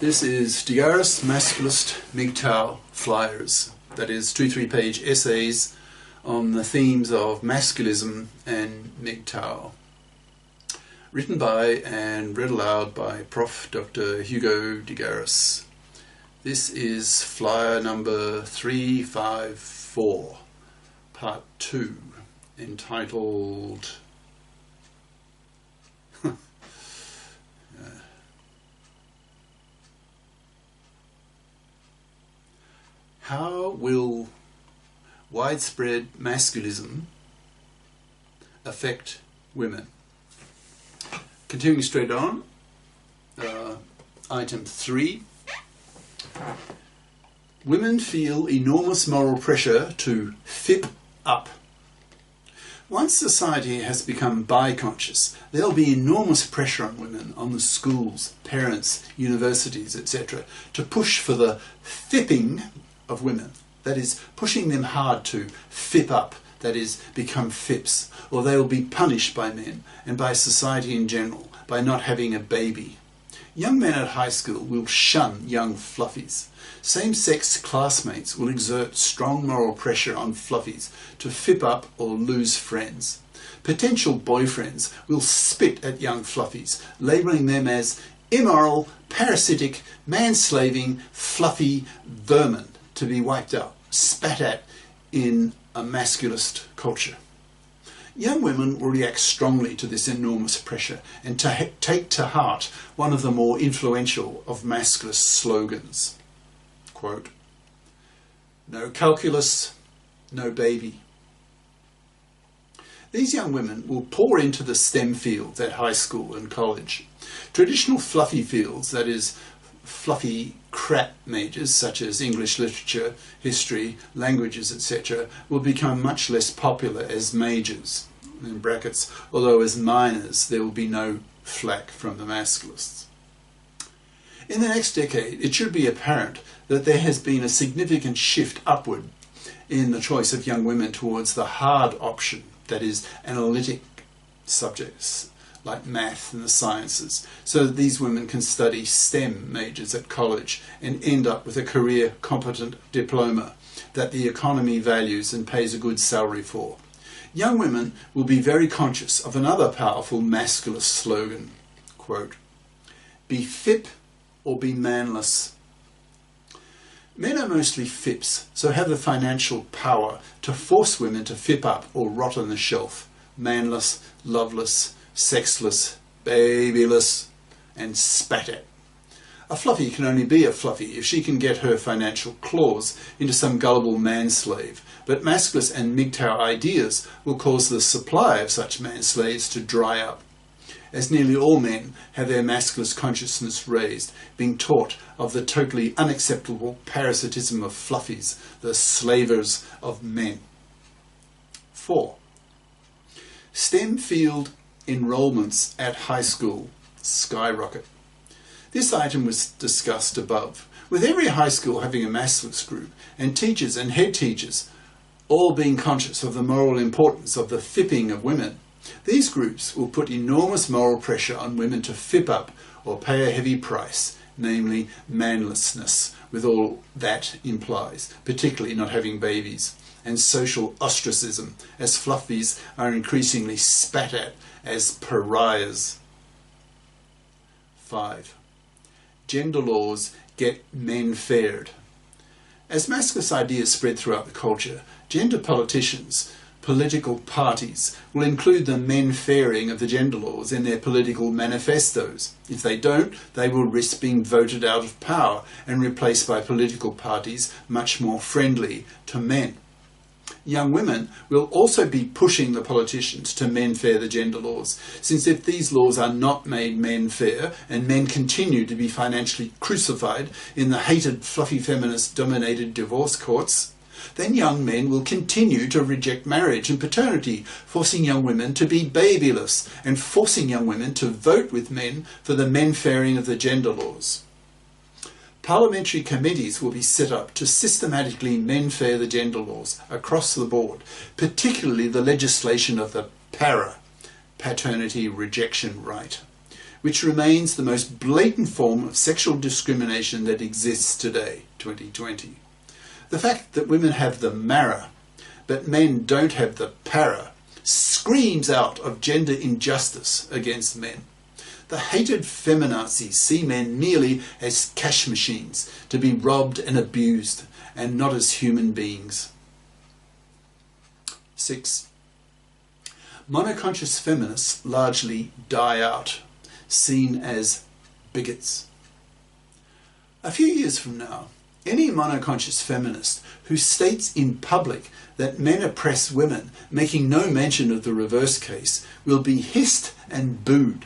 This is Garis, Masculist, MGTOW flyers, that is 2 3-page essays on the themes of Masculism and MGTOW. Written by and read aloud by Prof. Dr. Hugo Garis. This is flyer number 354, part 2, entitled How will widespread masculism affect women? Continuing straight on, item 3. Women feel enormous moral pressure to FIP up. Once society has become bi-conscious, there will be enormous pressure on women, on the schools, parents, universities, etc., to push for the FIPPing of women, that is, pushing them hard to FIP up, that is, become FIPs, or they will be punished by men and by society in general by not having a baby. Young men at high school will shun young fluffies. Same-sex classmates will exert strong moral pressure on fluffies to FIP up or lose friends. Potential boyfriends will spit at young fluffies, labelling them as immoral, parasitic, manslaving, fluffy vermin to be wiped out, spat at in a masculist culture. Young women will react strongly to this enormous pressure and take to heart one of the more influential of masculist slogans. Quote, "No calculus, no baby." These young women will pour into the STEM fields at high school and college. Traditional fluffy fields, that is, fluffy crap majors such as English literature, history, languages, etc., will become much less popular as majors, in brackets, although as minors there will be no flack from the masculists. In the next decade, it should be apparent that there has been a significant shift upward in the choice of young women towards the hard option, that is, analytic subjects like math and the sciences, so that these women can study STEM majors at college and end up with a career competent diploma that the economy values and pays a good salary for. Young women will be very conscious of another powerful masculist slogan, quote, "Be FIP or be manless." Men are mostly FIPs, so have the financial power to force women to FIP up or rot on the shelf, manless, loveless, sexless, babyless, and spat at. A fluffy can only be a fluffy if she can get her financial claws into some gullible manslave, but masculist and MGTOW ideas will cause the supply of such manslaves to dry up, as nearly all men have their masculist consciousness raised, being taught of the totally unacceptable parasitism of fluffies, the slavers of men. 4. STEM field enrolments at high school skyrocket. This item was discussed above, with every high school having a masculist group and teachers and head teachers all being conscious of the moral importance of the FIPPing of women. These groups will put enormous moral pressure on women to FIP up or pay a heavy price, namely manlessness, with all that implies, particularly not having babies, and social ostracism, as fluffies are increasingly spat at as pariahs. 5. Gender laws get men faired. As masculist ideas spread throughout the culture, gender politicians, political parties, will include the men fairing of the gender laws in their political manifestos. If they don't, they will risk being voted out of power and replaced by political parties much more friendly to men. Young women will also be pushing the politicians to men fair the gender laws, since if these laws are not made men fair and men continue to be financially crucified in the hated fluffy feminist dominated divorce courts, then young men will continue to reject marriage and paternity, forcing young women to be babyless and forcing young women to vote with men for the men fairing of the gender laws. Parliamentary committees will be set up to systematically men fair the gender laws across the board, particularly the legislation of the paternity rejection right, which remains the most blatant form of sexual discrimination that exists today, 2020. The fact that women have the mara, but men don't have the para, screams out of gender injustice against men. The hated feminazis see men merely as cash machines to be robbed and abused, and not as human beings. 6. Monoconscious feminists largely die out, seen as bigots. A few years from now, any monoconscious feminist who states in public that men oppress women, making no mention of the reverse case, will be hissed and booed.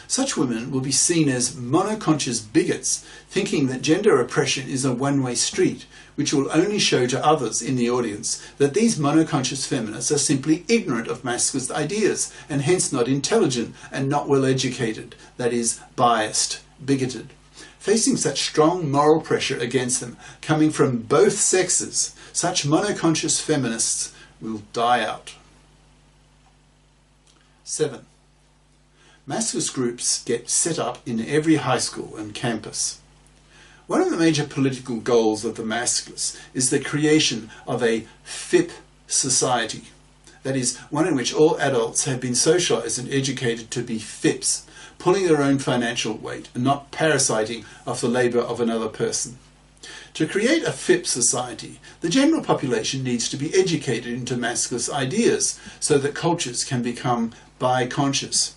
Such women will be seen as monoconscious bigots, thinking that gender oppression is a one-way street, which will only show to others in the audience that these monoconscious feminists are simply ignorant of masculist ideas, and hence not intelligent and not well educated, that is, biased, bigoted. Facing such strong moral pressure against them, coming from both sexes, such monoconscious feminists will die out. 7. Masculist groups get set up in every high school and campus. One of the major political goals of the Masculists is the creation of a FIP society. That is, one in which all adults have been socialised and educated to be FIPs, pulling their own financial weight and not parasiting off the labour of another person. To create a FIP society, the general population needs to be educated into masculist ideas so that cultures can become bi-conscious.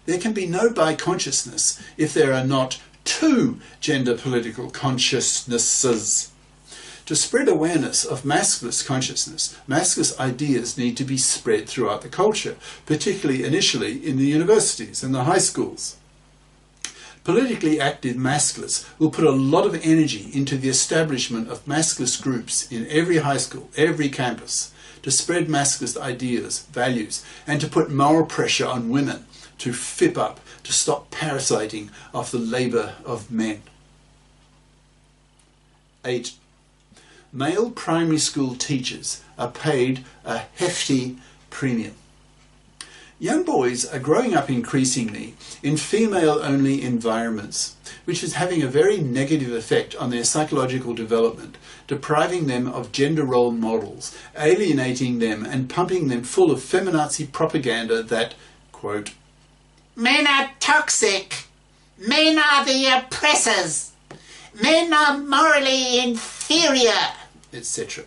There can be no bi-consciousness if there are not two gender political consciousnesses. To spread awareness of masculist consciousness, masculist ideas need to be spread throughout the culture, particularly initially in the universities and the high schools. Politically active masculists will put a lot of energy into the establishment of masculist groups in every high school, every campus, to spread masculist ideas, values, and to put moral pressure on women to FIP up, to stop parasiting off the labour of men. 8. Male primary school teachers are paid a hefty premium. Young boys are growing up increasingly in female-only environments, which is having a very negative effect on their psychological development, depriving them of gender role models, alienating them and pumping them full of feminazi propaganda that, quote, "Men are toxic. Men are the oppressors. Men are morally inferior," etc.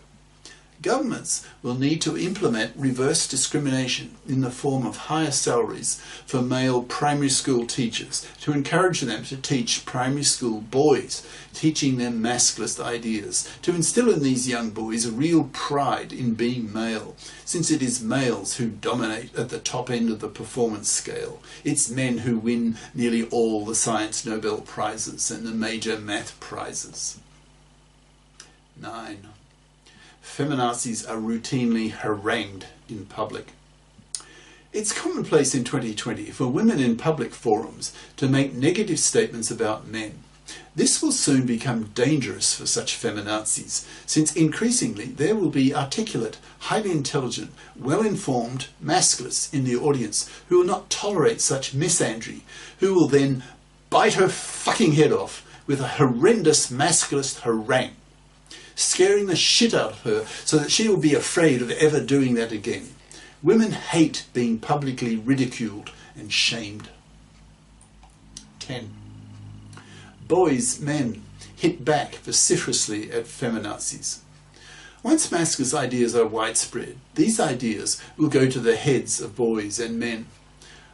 Governments will need to implement reverse discrimination in the form of higher salaries for male primary school teachers to encourage them to teach primary school boys, teaching them masculist ideas, to instill in these young boys a real pride in being male, since it is males who dominate at the top end of the performance scale. It's men who win nearly all the Science Nobel Prizes and the major math prizes. 9. Feminazis are routinely harangued in public. It's commonplace in 2020 for women in public forums to make negative statements about men. This will soon become dangerous for such feminazis, since increasingly there will be articulate, highly intelligent, well-informed masculists in the audience who will not tolerate such misandry, who will then bite her fucking head off with a horrendous masculist harangue, scaring the shit out of her so that she will be afraid of ever doing that again. Women hate being publicly ridiculed and shamed. 10. Boys, men, hit back vociferously at feminazis. Once masculist ideas are widespread, these ideas will go to the heads of boys and men.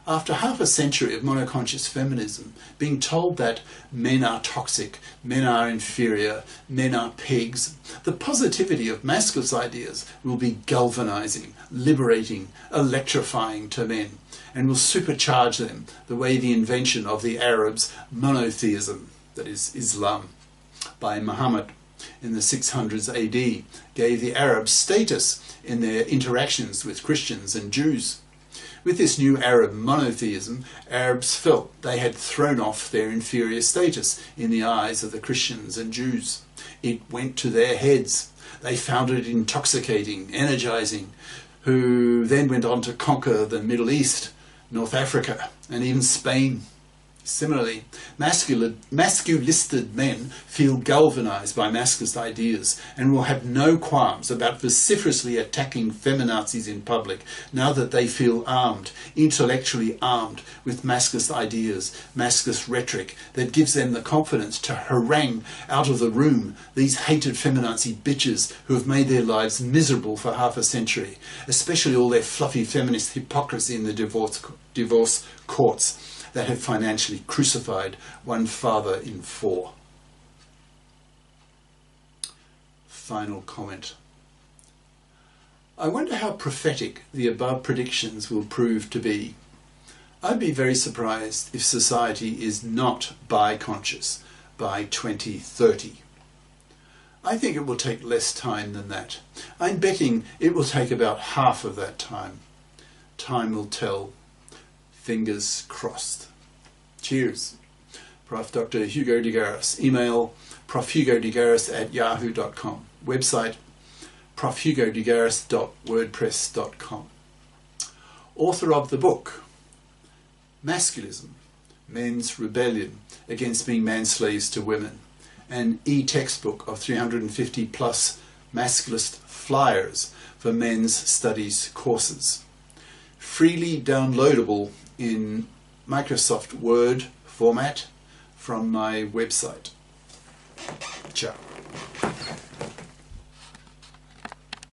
After half a century of monoconscious feminism, being told that men are toxic, men are inferior, men are pigs, the positivity of masculist ideas will be galvanizing, liberating, electrifying to men, and will supercharge them the way the invention of the Arabs' monotheism, that is Islam, by Muhammad in the 600s AD, gave the Arabs status in their interactions with Christians and Jews. With this new Arab monotheism, Arabs felt they had thrown off their inferior status in the eyes of the Christians and Jews. It went to their heads. They found it intoxicating, energizing, who then went on to conquer the Middle East, North Africa, and even Spain. Similarly, masculisted men feel galvanized by masculist ideas and will have no qualms about vociferously attacking feminazis in public now that they feel armed, intellectually armed with masculist ideas, masculist rhetoric that gives them the confidence to harangue out of the room these hated feminazi bitches who have made their lives miserable for half a century, especially all their fluffy feminist hypocrisy in the divorce courts that have financially crucified one father in 4. Final comment. I wonder how prophetic the above predictions will prove to be. I'd be very surprised if society is not bi-conscious by 2030. I think it will take less time than that. I'm betting it will take about half of that time. Time will tell. Fingers crossed. Cheers. Prof. Dr. Hugo de Garis. Email profhugodegaris@yahoo.com. Website profhugodegaris.wordpress.com. Author of the book Masculism, Men's Rebellion Against Being Manslaves to Women, an e-textbook of 350 plus masculist flyers for men's studies courses. Freely downloadable in Microsoft Word format from my website. Ciao.